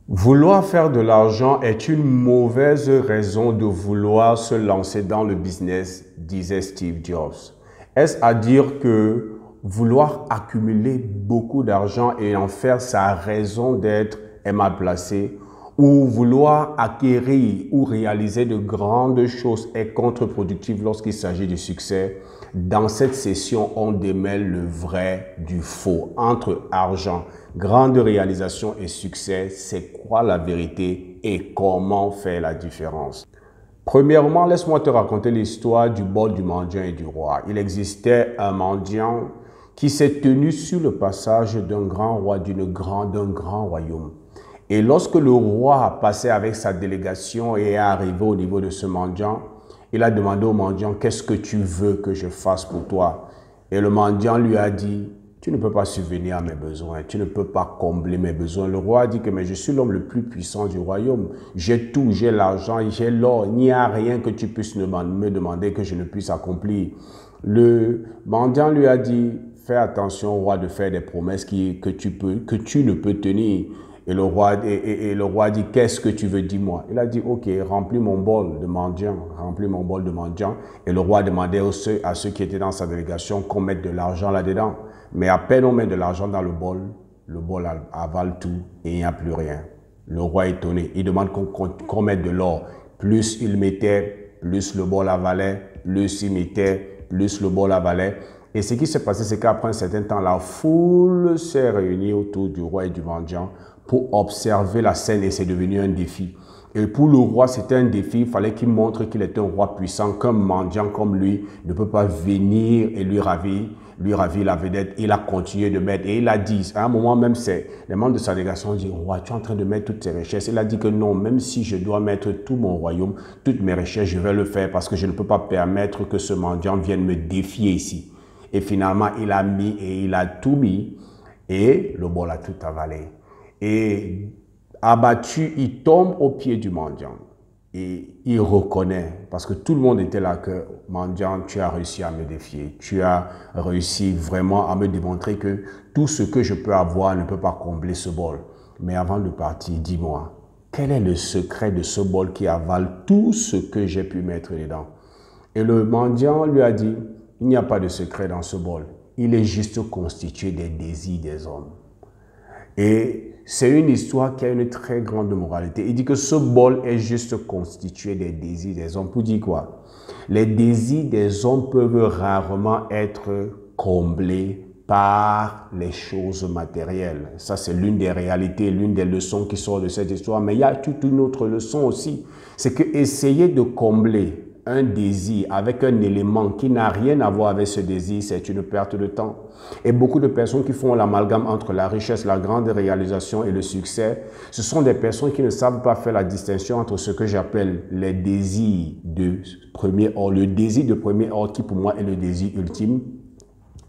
Vouloir faire de l'argent est une mauvaise raison de vouloir se lancer dans le business, disait Steve Jobs. Est-ce à dire que vouloir accumuler beaucoup d'argent et en faire sa raison d'être est mal placé, ou vouloir acquérir ou réaliser de grandes choses est contre-productif lorsqu'il s'agit du succès? Dans cette session, on démêle le vrai du faux. Entre argent, grande réalisation et succès, c'est quoi la vérité et comment faire la différence? Premièrement, laisse-moi te raconter l'histoire du bol du mendiant et du roi. Il existait un mendiant qui s'est tenu sur le passage d'un grand roi d'un grand royaume. Et lorsque le roi passait avec sa délégation et est arrivé au niveau de ce mendiant, il a demandé au mendiant, qu'est-ce que tu veux que je fasse pour toi? Et le mendiant lui a dit, tu ne peux pas subvenir à mes besoins, tu ne peux pas combler mes besoins. Le roi a dit que mais je suis l'homme le plus puissant du royaume. J'ai tout, j'ai l'argent, j'ai l'or. Il n'y a rien que tu puisses me demander que je ne puisse accomplir. Le mendiant lui a dit, fais attention, roi, de faire des promesses que tu ne peux tenir. Et le roi dit, qu'est-ce que tu veux, dis-moi. Il a dit, ok, remplis mon bol de mendiant, remplis mon bol de mendiant. Et le roi demandait à ceux qui étaient dans sa délégation qu'on mette de l'argent là-dedans. Mais à peine on met de l'argent dans le bol avale tout et il n'y a plus rien. Le roi est étonné, il demande qu'on mette de l'or. Plus il mettait, plus le bol avalait, plus il mettait, plus le bol avalait. Et ce qui s'est passé, c'est qu'après un certain temps, la foule s'est réunie autour du roi et du mendiant pour observer la scène et c'est devenu un défi. Et pour le roi, c'était un défi. Il fallait qu'il montre qu'il est un roi puissant, qu'un mendiant comme lui ne peut pas venir et lui ravir la vedette. Il a continué de mettre. Et il a dit, à un moment même, les membres de sa délégation ont dit, roi, tu es en train de mettre toutes tes richesses. Il a dit que non, même si je dois mettre tout mon royaume, toutes mes richesses, je vais le faire parce que je ne peux pas permettre que ce mendiant vienne me défier ici. Et finalement, il a mis et il a tout mis et le bol a tout avalé. Et abattu, il tombe au pied du mendiant et il reconnaît, parce que tout le monde était là, que mendiant, tu as réussi à me défier, tu as réussi vraiment à me démontrer que tout ce que je peux avoir ne peut pas combler ce bol. Mais avant de partir, dis-moi, quel est le secret de ce bol qui avale tout ce que j'ai pu mettre dedans? Et le mendiant lui a dit, il n'y a pas de secret dans ce bol, il est juste constitué des désirs des hommes. Et c'est une histoire qui a une très grande moralité. Il dit que ce bol est juste constitué des désirs des hommes. Pour dire quoi? Les désirs des hommes peuvent rarement être comblés par les choses matérielles. Ça, c'est l'une des réalités, l'une des leçons qui sort de cette histoire. Mais il y a toute une autre leçon aussi. C'est que essayer de combler un désir avec un élément qui n'a rien à voir avec ce désir, c'est une perte de temps. Et beaucoup de personnes qui font l'amalgame entre la richesse, la grande réalisation et le succès, ce sont des personnes qui ne savent pas faire la distinction entre ce que j'appelle les désirs de premier ordre, le désir de premier ordre qui pour moi est le désir ultime,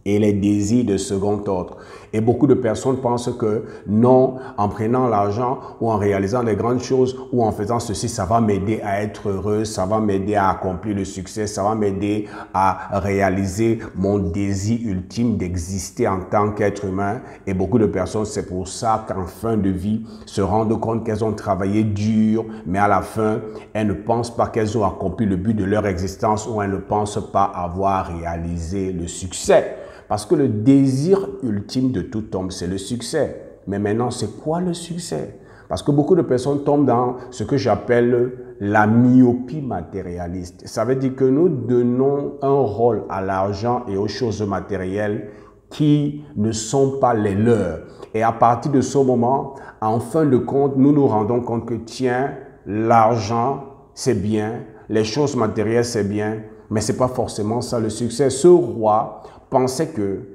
et les désirs de second ordre. Et beaucoup de personnes pensent que non, en prenant l'argent ou en réalisant des grandes choses ou en faisant ceci, ça va m'aider à être heureux, ça va m'aider à accomplir le succès, ça va m'aider à réaliser mon désir ultime d'exister en tant qu'être humain. Et beaucoup de personnes, c'est pour ça qu'en fin de vie, se rendent compte qu'elles ont travaillé dur, mais à la fin, elles ne pensent pas qu'elles ont accompli le but de leur existence ou elles ne pensent pas avoir réalisé le succès. Parce que le désir ultime de tout homme, c'est le succès. Mais maintenant, c'est quoi le succès? Parce que beaucoup de personnes tombent dans ce que j'appelle la myopie matérialiste. Ça veut dire que nous donnons un rôle à l'argent et aux choses matérielles qui ne sont pas les leurs. Et à partir de ce moment, en fin de compte, nous nous rendons compte que tiens, l'argent, c'est bien, les choses matérielles, c'est bien, mais ce n'est pas forcément ça le succès. Ce roi pensait que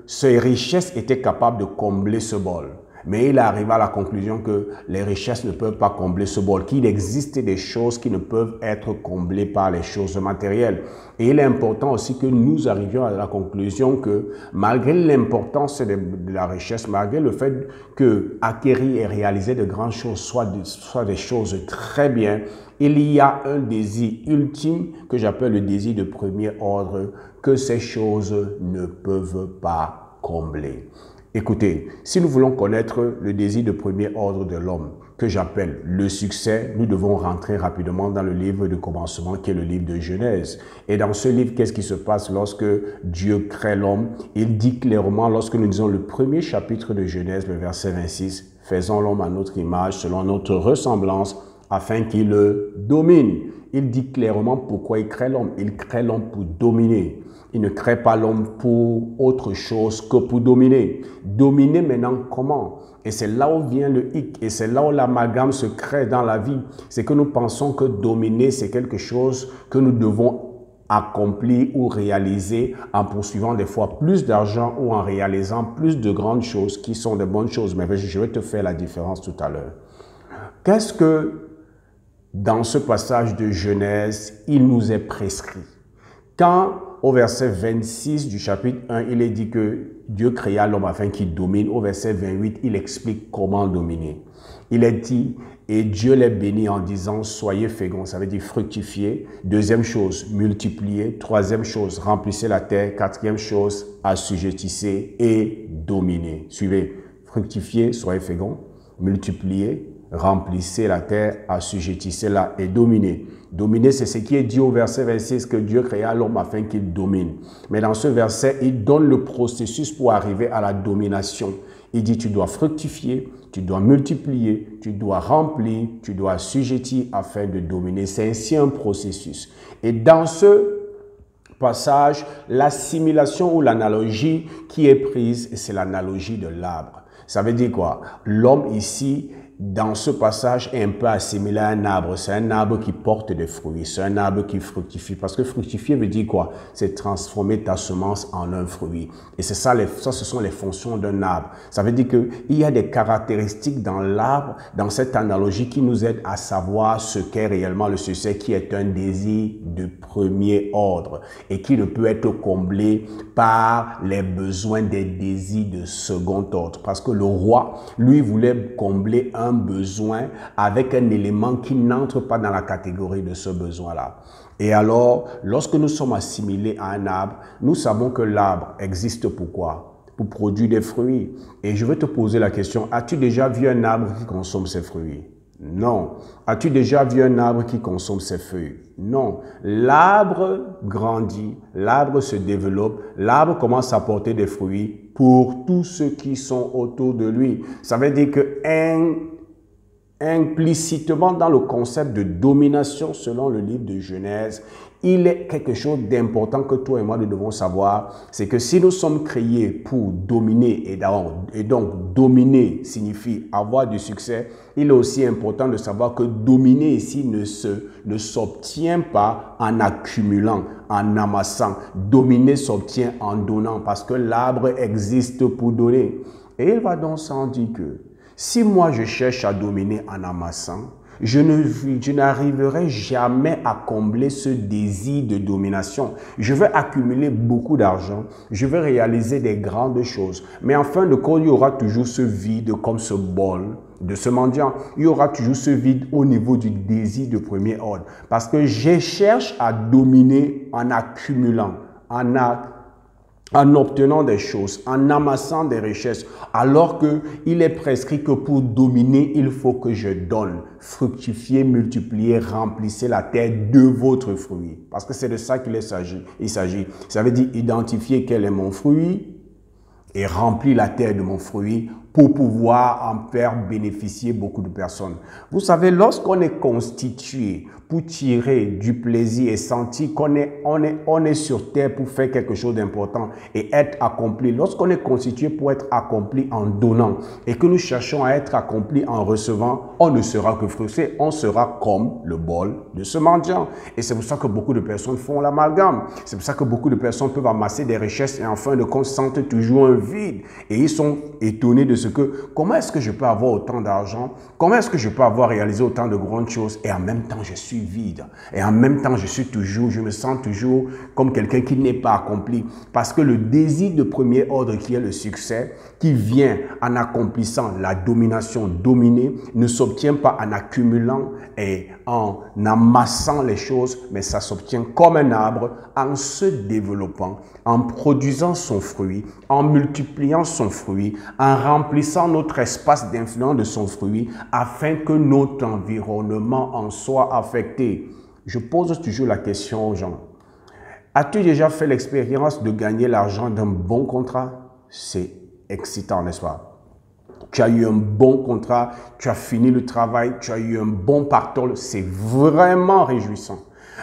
ses richesses étaient capables de combler ce bol. Mais il arrive à la conclusion que les richesses ne peuvent pas combler ce bol, qu'il existe des choses qui ne peuvent être comblées par les choses matérielles. Et il est important aussi que nous arrivions à la conclusion que malgré l'importance de la richesse, malgré le fait que acquérir et réaliser de grandes choses soit des choses très bien, il y a un désir ultime que j'appelle le désir de premier ordre que ces choses ne peuvent pas combler. Écoutez, si nous voulons connaître le désir de premier ordre de l'homme, que j'appelle le succès, nous devons rentrer rapidement dans le livre de commencement qui est le livre de Genèse. Et dans ce livre, qu'est-ce qui se passe lorsque Dieu crée l'homme? Il dit clairement, lorsque nous lisons le premier chapitre de Genèse, le verset 26, « Faisons l'homme à notre image, selon notre ressemblance, afin qu'il le domine. » Il dit clairement pourquoi il crée l'homme. Il crée l'homme pour dominer. Il ne crée pas l'homme pour autre chose que pour dominer. Dominer maintenant comment? Et c'est là où vient le hic, et c'est là où l'amalgame se crée dans la vie. C'est que nous pensons que dominer, c'est quelque chose que nous devons accomplir ou réaliser en poursuivant des fois plus d'argent ou en réalisant plus de grandes choses qui sont de bonnes choses. Mais je vais te faire la différence tout à l'heure. Qu'est-ce que dans ce passage de Genèse, il nous est prescrit? Quand au verset 26 du chapitre 1, il est dit que Dieu créa l'homme afin qu'il domine. Au verset 28, il explique comment dominer. Il est dit, et Dieu les bénit en disant, soyez féconds, ça veut dire fructifier. Deuxième chose, multiplier. Troisième chose, remplissez la terre. Quatrième chose, assujettissez et dominez. Suivez, fructifier, soyez féconds, multiplier, remplissez la terre, assujettissez-la et dominez. Dominer, c'est ce qui est dit au verset 26, que Dieu créa l'homme afin qu'il domine. Mais dans ce verset, il donne le processus pour arriver à la domination. Il dit, tu dois fructifier, tu dois multiplier, tu dois remplir, tu dois assujettir afin de dominer. C'est ainsi un processus. Et dans ce passage, l'assimilation ou l'analogie qui est prise, c'est l'analogie de l'arbre. Ça veut dire quoi? L'homme ici, dans ce passage, est un peu assimilé à un arbre. C'est un arbre qui porte des fruits. C'est un arbre qui fructifie. Parce que fructifier veut dire quoi? C'est transformer ta semence en un fruit. Et c'est ça, ce sont les fonctions d'un arbre. Ça veut dire qu'il y a des caractéristiques dans l'arbre, dans cette analogie, qui nous aident à savoir ce qu'est réellement le succès, qui est un désir de premier ordre et qui ne peut être comblé par les besoins des désirs de second ordre. Parce que le roi, lui, voulait combler un besoin avec un élément qui n'entre pas dans la catégorie de ce besoin-là. Et alors, lorsque nous sommes assimilés à un arbre, nous savons que l'arbre existe pourquoi? Pour produire des fruits. Et je vais te poser la question, as-tu déjà vu un arbre qui consomme ses fruits? Non. As-tu déjà vu un arbre qui consomme ses feuilles? Non. L'arbre grandit, l'arbre se développe, l'arbre commence à porter des fruits pour tous ceux qui sont autour de lui. Ça veut dire que implicitement dans le concept de domination selon le livre de Genèse, il est quelque chose d'important que toi et moi nous devons savoir, c'est que si nous sommes créés pour dominer et donc dominer signifie avoir du succès, il est aussi important de savoir que dominer ici ne s'obtient pas en accumulant, en amassant. Dominer s'obtient en donnant parce que l'arbre existe pour donner. Et il va donc sans dire que si moi je cherche à dominer en amassant, je n'arriverai jamais à combler ce désir de domination. Je vais accumuler beaucoup d'argent, je vais réaliser des grandes choses. Mais en fin de compte, il y aura toujours ce vide comme ce bol de ce mendiant. Il y aura toujours ce vide au niveau du désir de premier ordre. Parce que je cherche à dominer en accumulant, en obtenant des choses, en amassant des richesses, alors qu'il est prescrit que pour dominer, il faut que je donne, fructifier, multiplier, remplissez la terre de votre fruit. Parce que c'est de ça qu'il s'agit. Ça veut dire identifier quel est mon fruit et remplir la terre de mon fruit pour pouvoir en faire bénéficier beaucoup de personnes. Vous savez, lorsqu'on est constitué pour tirer du plaisir et sentir qu'on est sur terre pour faire quelque chose d'important et être accompli, lorsqu'on est constitué pour être accompli en donnant et que nous cherchons à être accompli en recevant, on ne sera que frustré, on sera comme le bol de ce mendiant. Et c'est pour ça que beaucoup de personnes font l'amalgame. C'est pour ça que beaucoup de personnes peuvent amasser des richesses et en fin de compte sentent toujours un vide. Et ils sont étonnés de se ce que, comment est-ce que je peux avoir autant d'argent? Comment est-ce que je peux avoir réalisé autant de grandes choses? Et en même temps, je suis vide. Et en même temps, je me sens toujours comme quelqu'un qui n'est pas accompli. Parce que le désir de premier ordre qui est le succès, qui vient en accomplissant la domination, dominer, ne s'obtient pas en accumulant et en amassant les choses, mais ça s'obtient comme un arbre en se développant, en produisant son fruit, en multipliant son fruit, en remplissant notre espace d'influence de son fruit, afin que notre environnement en soit affecté. Je pose toujours la question aux gens. As-tu déjà fait l'expérience de gagner l'argent d'un bon contrat? C'est excitant, n'est-ce pas? Tu as eu un bon contrat, tu as fini le travail, tu as eu un bon pactole, c'est vraiment réjouissant.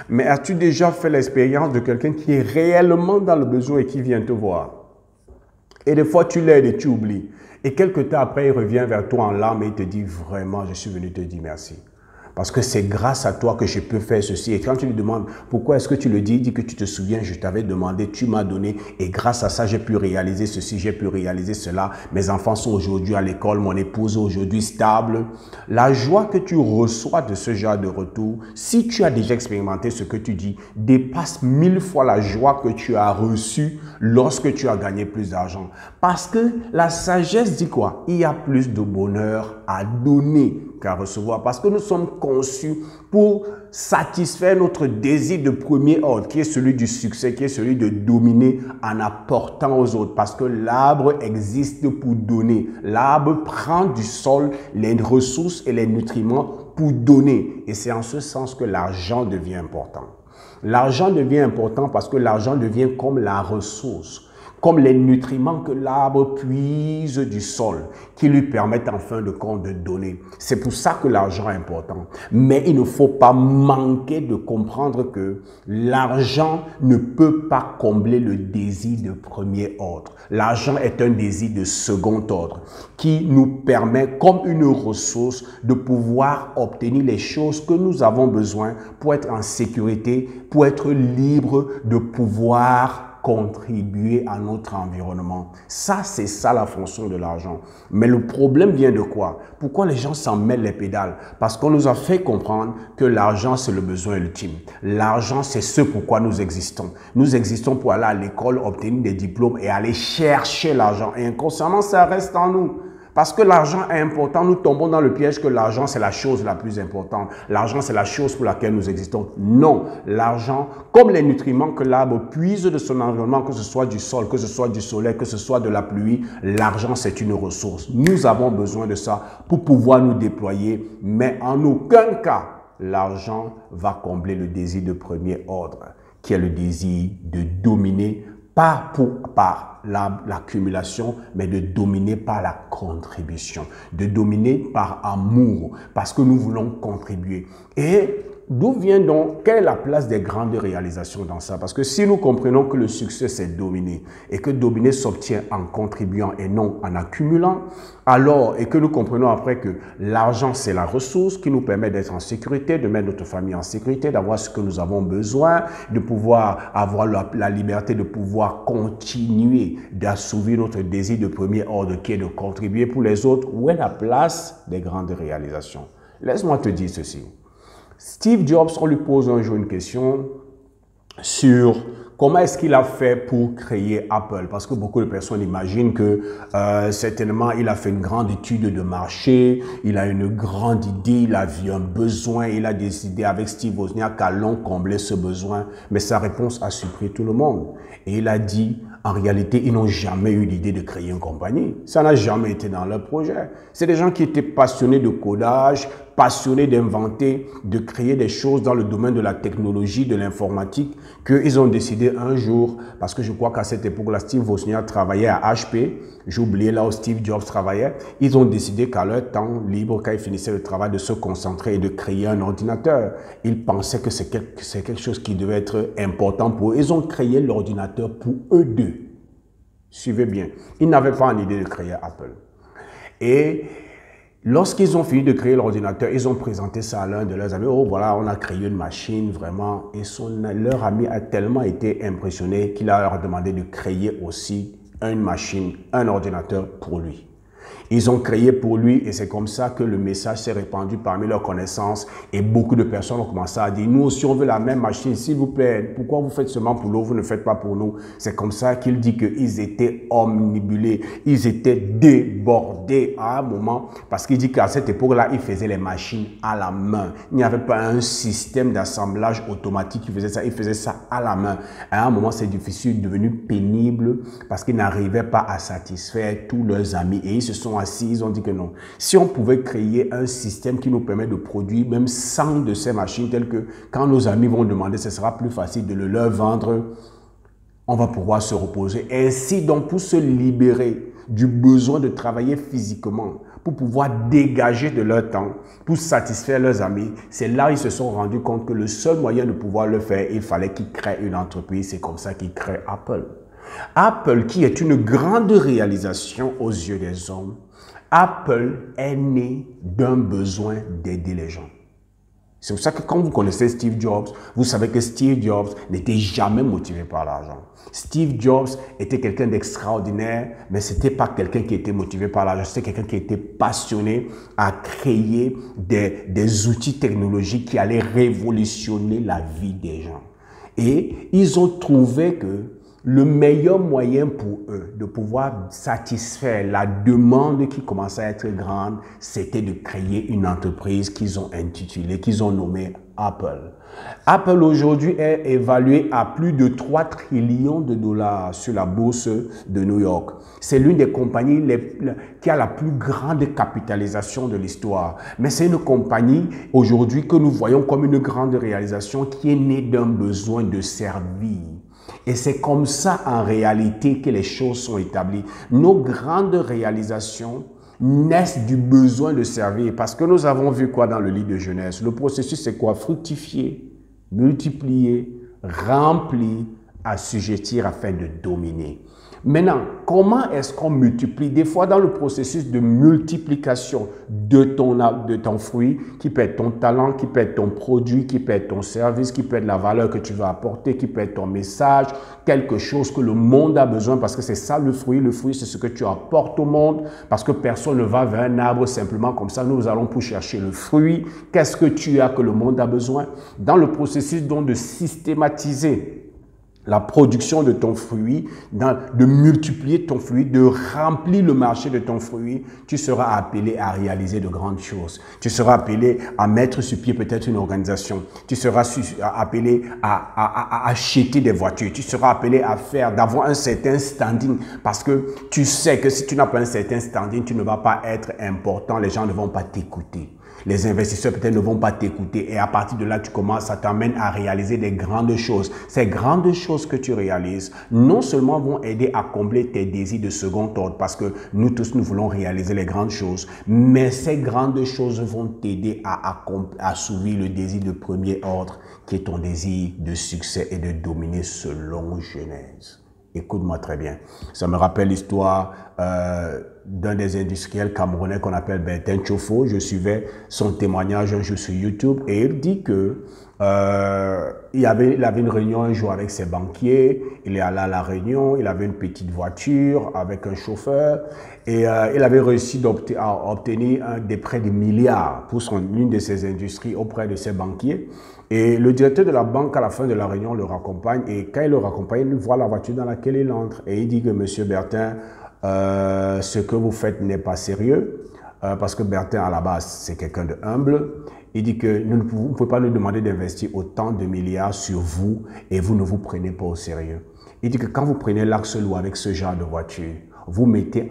Mais as-tu déjà fait l'expérience de quelqu'un qui est réellement dans le besoin et qui vient te voir? Et des fois, tu l'aides et tu oublies. Et quelques temps après, il revient vers toi en larmes et il te dit vraiment, je suis venu te dire merci. Parce que c'est grâce à toi que je peux faire ceci. Et quand tu lui demandes pourquoi est-ce que tu le dis, il dit que tu te souviens, je t'avais demandé, tu m'as donné. Et grâce à ça, j'ai pu réaliser ceci, j'ai pu réaliser cela. Mes enfants sont aujourd'hui à l'école, mon épouse est aujourd'hui stable. La joie que tu reçois de ce genre de retour, si tu as déjà expérimenté ce que tu dis, dépasse 1000 fois la joie que tu as reçue lorsque tu as gagné plus d'argent. Parce que la sagesse dit quoi? Il y a plus de bonheur à donner qu'à recevoir. Parce que nous sommes conçus pour satisfaire notre désir de premier ordre, qui est celui du succès, qui est celui de dominer en apportant aux autres. Parce que l'arbre existe pour donner. L'arbre prend du sol les ressources et les nutriments pour donner. Et c'est en ce sens que l'argent devient important. L'argent devient important parce que l'argent devient comme la ressource, comme les nutriments que l'arbre puise du sol, qui lui permettent en fin de compte de donner. C'est pour ça que l'argent est important. Mais il ne faut pas manquer de comprendre que l'argent ne peut pas combler le désir de premier ordre. L'argent est un désir de second ordre qui nous permet, comme une ressource, de pouvoir obtenir les choses que nous avons besoin pour être en sécurité, pour être libre de pouvoir contribuer à notre environnement. Ça, c'est ça la fonction de l'argent. Mais le problème vient de quoi? Pourquoi les gens s'en mêlent les pédales? Parce qu'on nous a fait comprendre que l'argent, c'est le besoin ultime. L'argent, c'est ce pourquoi nous existons. Nous existons pour aller à l'école, obtenir des diplômes et aller chercher l'argent. Et inconsciemment, ça reste en nous. Parce que l'argent est important, nous tombons dans le piège que l'argent, c'est la chose la plus importante. L'argent, c'est la chose pour laquelle nous existons. Non, l'argent, comme les nutriments que l'arbre puise de son environnement, que ce soit du sol, que ce soit du soleil, que ce soit de la pluie, l'argent, c'est une ressource. Nous avons besoin de ça pour pouvoir nous déployer, mais en aucun cas, l'argent va combler le désir de premier ordre, qui est le désir de dominer, pas par l'accumulation, mais de dominer par la contribution, de dominer par amour, parce que nous voulons contribuer. Et d'où vient donc, quelle est la place des grandes réalisations dans ça? Parce que si nous comprenons que le succès, c'est dominer, et que dominer s'obtient en contribuant et non en accumulant, alors, et que nous comprenons après que l'argent, c'est la ressource qui nous permet d'être en sécurité, de mettre notre famille en sécurité, d'avoir ce que nous avons besoin, de pouvoir avoir la liberté de pouvoir continuer d'assouvir notre désir de premier ordre qui est de contribuer pour les autres. Où est la place des grandes réalisations? Laisse-moi te dire ceci. Steve Jobs, on lui pose un jour une question sur comment est-ce qu'il a fait pour créer Apple. Parce que beaucoup de personnes imaginent que certainement il a fait une grande étude de marché, il a une grande idée, il a vu un besoin, il a décidé avec Steve Wozniak qu'allons combler ce besoin. Mais sa réponse a surpris tout le monde. Et il a dit, en réalité, ils n'ont jamais eu l'idée de créer une compagnie. Ça n'a jamais été dans leur projet. C'est des gens qui étaient passionnés de codage, passionnés d'inventer, de créer des choses dans le domaine de la technologie, de l'informatique, qu'ils ont décidé un jour, parce que je crois qu'à cette époque-là, Steve Wozniak travaillait à HP, j'ai oublié là où Steve Jobs travaillait, ils ont décidé qu'à leur temps libre, quand ils finissaient le travail, de se concentrer et de créer un ordinateur. Ils pensaient que c'est quelque chose qui devait être important pour eux. Ils ont créé l'ordinateur pour eux deux. Suivez bien. Ils n'avaient pas une idée de créer Apple. Et lorsqu'ils ont fini de créer l'ordinateur, ils ont présenté ça à l'un de leurs amis. Oh, voilà, on a créé une machine, vraiment. Et leur ami a tellement été impressionné qu'il a leur demandé de créer aussi une machine, un ordinateur pour lui. Ils ont créé pour lui et c'est comme ça que le message s'est répandu parmi leurs connaissances et beaucoup de personnes ont commencé à dire, nous aussi on veut la même machine, s'il vous plaît, pourquoi vous faites seulement pour l'autre, vous ne faites pas pour nous? C'est comme ça qu'il dit qu'ils étaient omnibulés, ils étaient débordés à un moment parce qu'il dit qu'à cette époque-là, ils faisaient les machines à la main. Il n'y avait pas un système d'assemblage automatique qui faisait ça, ils faisaient ça à la main. À un moment, c'est difficile, devenu pénible parce qu'ils n'arrivaient pas à satisfaire tous leurs amis et ils se sont assis, ils ont dit que non. Si on pouvait créer un système qui nous permet de produire même 100 de ces machines telles que quand nos amis vont demander, ce sera plus facile de le leur vendre, on va pouvoir se reposer. Ainsi donc pour se libérer du besoin de travailler physiquement, pour pouvoir dégager de leur temps, pour satisfaire leurs amis, c'est là ils se sont rendus compte que le seul moyen de pouvoir le faire, il fallait qu'ils créent une entreprise. C'est comme ça qu'ils créent Apple. Apple, qui est une grande réalisation aux yeux des hommes, Apple est né d'un besoin d'aider les gens. C'est pour ça que quand vous connaissez Steve Jobs, vous savez que Steve Jobs n'était jamais motivé par l'argent. Steve Jobs était quelqu'un d'extraordinaire, mais ce n'était pas quelqu'un qui était motivé par l'argent, c'était quelqu'un qui était passionné à créer des outils technologiques qui allaient révolutionner la vie des gens. Et ils ont trouvé que le meilleur moyen pour eux de pouvoir satisfaire la demande qui commençait à être grande, c'était de créer une entreprise qu'ils ont intitulée, qu'ils ont nommée Apple. Apple aujourd'hui est évalué à plus de 3 trillions de dollars sur la bourse de New York. C'est l'une des compagnies qui a la plus grande capitalisation de l'histoire. Mais c'est une compagnie aujourd'hui que nous voyons comme une grande réalisation qui est née d'un besoin de servir. Et c'est comme ça en réalité que les choses sont établies. Nos grandes réalisations naissent du besoin de servir. Parce que nous avons vu quoi dans le livre de Genèse? Le processus c'est quoi? Fructifier, multiplier, remplir, assujettir afin de dominer. Maintenant, comment est-ce qu'on multiplie? Des fois, dans le processus de multiplication de ton fruit, qui peut être ton talent, qui peut être ton produit, qui peut être ton service, qui peut être la valeur que tu vas apporter, qui peut être ton message, quelque chose que le monde a besoin, parce que c'est ça le fruit. Le fruit, c'est ce que tu apportes au monde, parce que personne ne va vers un arbre simplement comme ça. Nous allons pour chercher le fruit. Qu'est-ce que tu as que le monde a besoin? Dans le processus donc de systématiser la production de ton fruit, de multiplier ton fruit, de remplir le marché de ton fruit, tu seras appelé à réaliser de grandes choses. Tu seras appelé à mettre sur pied peut-être une organisation. Tu seras appelé à acheter des voitures. Tu seras appelé d'avoir un certain standing parce que tu sais que si tu n'as pas un certain standing, tu ne vas pas être important. Les gens ne vont pas t'écouter. Les investisseurs peut-être ne vont pas t'écouter et à partir de là, ça t'amène à réaliser des grandes choses. Ces grandes choses que tu réalises, non seulement vont aider à combler tes désirs de second ordre, parce que nous tous, nous voulons réaliser les grandes choses, mais ces grandes choses vont t'aider à assouvir le désir de premier ordre, qui est ton désir de succès et de dominer selon Genèse. Écoute-moi très bien. Ça me rappelle l'histoire d'un des industriels camerounais qu'on appelle Bertin Tchofo. Je suivais son témoignage un jour sur YouTube et il dit que il avait une réunion un jour avec ses banquiers. Il est allé à la réunion, il avait une petite voiture avec un chauffeur et il avait réussi à obtenir des prêts de milliards pour l'une de ses industries auprès de ses banquiers. Et le directeur de la banque, à la fin de la réunion, le raccompagne. Et quand il le raccompagne, il voit la voiture dans laquelle il entre. Et il dit que Monsieur Bertin, ce que vous faites n'est pas sérieux. Parce que Bertin, à la base, c'est quelqu'un de humble. Il dit que vous ne pouvez pas nous demander d'investir autant de milliards sur vous et vous ne vous prenez pas au sérieux. Il dit que quand vous prenez l'axe lourd avec ce genre de voiture, vous mettez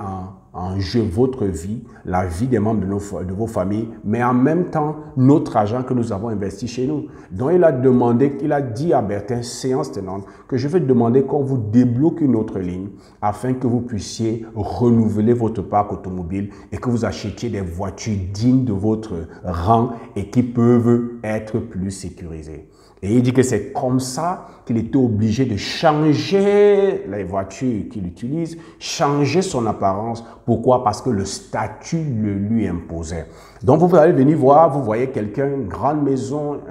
en jeu votre vie, la vie des membres de vos familles, mais en même temps, notre argent que nous avons investi chez nous. Donc, il a dit à Bertin, séance tenante, que je vais demander qu'on vous débloque une autre ligne afin que vous puissiez renouveler votre parc automobile et que vous achetiez des voitures dignes de votre rang et qui peuvent être plus sécurisées. Et il dit que c'est comme ça qu'il était obligé de changer les voitures qu'il utilise, changer son apparence. Pourquoi? Parce que le statut le lui imposait. Donc vous allez venir voir, vous voyez quelqu'un, une grande maison,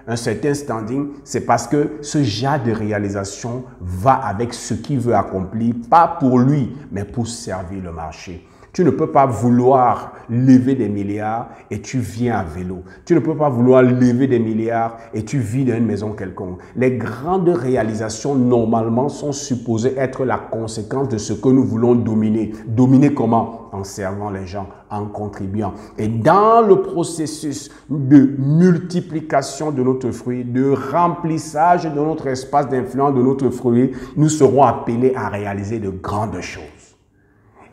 un certain standing, c'est parce que ce genre de réalisation va avec ce qu'il veut accomplir, pas pour lui, mais pour servir le marché. Tu ne peux pas vouloir lever des milliards et tu viens à vélo. Tu ne peux pas vouloir lever des milliards et tu vis dans une maison quelconque. Les grandes réalisations, normalement, sont supposées être la conséquence de ce que nous voulons dominer. Dominer comment? En servant les gens, en contribuant. Et dans le processus de multiplication de notre fruit, de remplissage de notre espace d'influence de notre fruit, nous serons appelés à réaliser de grandes choses.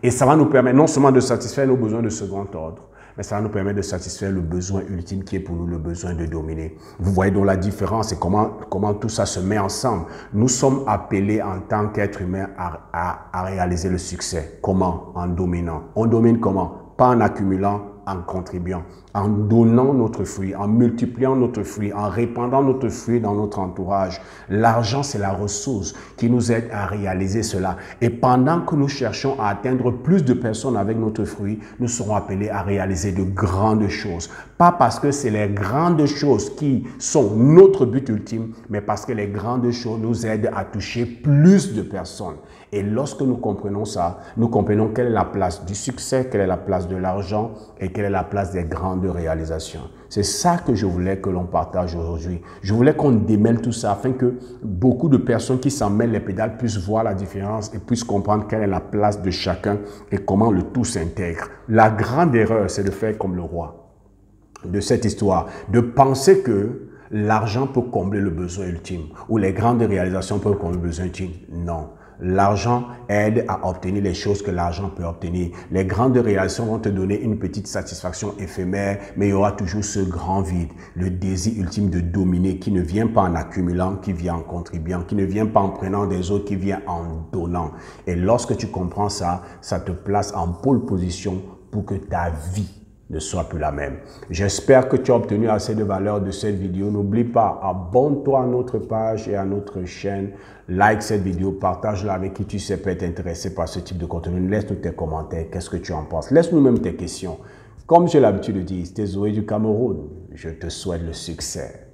Et ça va nous permettre non seulement de satisfaire nos besoins de second ordre, mais ça va nous permettre de satisfaire le besoin ultime qui est pour nous le besoin de dominer. Vous voyez donc la différence et comment tout ça se met ensemble. Nous sommes appelés en tant qu'êtres humains à réaliser le succès. Comment? En dominant. On domine comment? Pas en accumulant, en contribuant, en donnant notre fruit, en multipliant notre fruit, en répandant notre fruit dans notre entourage. L'argent, c'est la ressource qui nous aide à réaliser cela. Et pendant que nous cherchons à atteindre plus de personnes avec notre fruit, nous serons appelés à réaliser de grandes choses. Pas parce que c'est les grandes choses qui sont notre but ultime, mais parce que les grandes choses nous aident à toucher plus de personnes. Et lorsque nous comprenons ça, nous comprenons quelle est la place du succès, quelle est la place de l'argent et quelle est la place des grandes réalisations. C'est ça que je voulais que l'on partage aujourd'hui. Je voulais qu'on démêle tout ça afin que beaucoup de personnes qui s'en mêlent les pédales puissent voir la différence et puissent comprendre quelle est la place de chacun et comment le tout s'intègre. La grande erreur, c'est de faire comme le roi de cette histoire, de penser que l'argent peut combler le besoin ultime ou les grandes réalisations peuvent combler le besoin ultime. Non. L'argent aide à obtenir les choses que l'argent peut obtenir. Les grandes réalisations vont te donner une petite satisfaction éphémère, mais il y aura toujours ce grand vide, le désir ultime de dominer qui ne vient pas en accumulant, qui vient en contribuant, qui ne vient pas en prenant des autres, qui vient en donnant. Et lorsque tu comprends ça, ça te place en pole position pour que ta vie ne soit plus la même. J'espère que tu as obtenu assez de valeur de cette vidéo. N'oublie pas, abonne-toi à notre page et à notre chaîne. Like cette vidéo, partage-la avec qui tu sais peut être intéressé par ce type de contenu. Laisse-nous tes commentaires, qu'est-ce que tu en penses. Laisse-nous même tes questions. Comme j'ai l'habitude de dire, c'était Zoé du Cameroun. Je te souhaite le succès.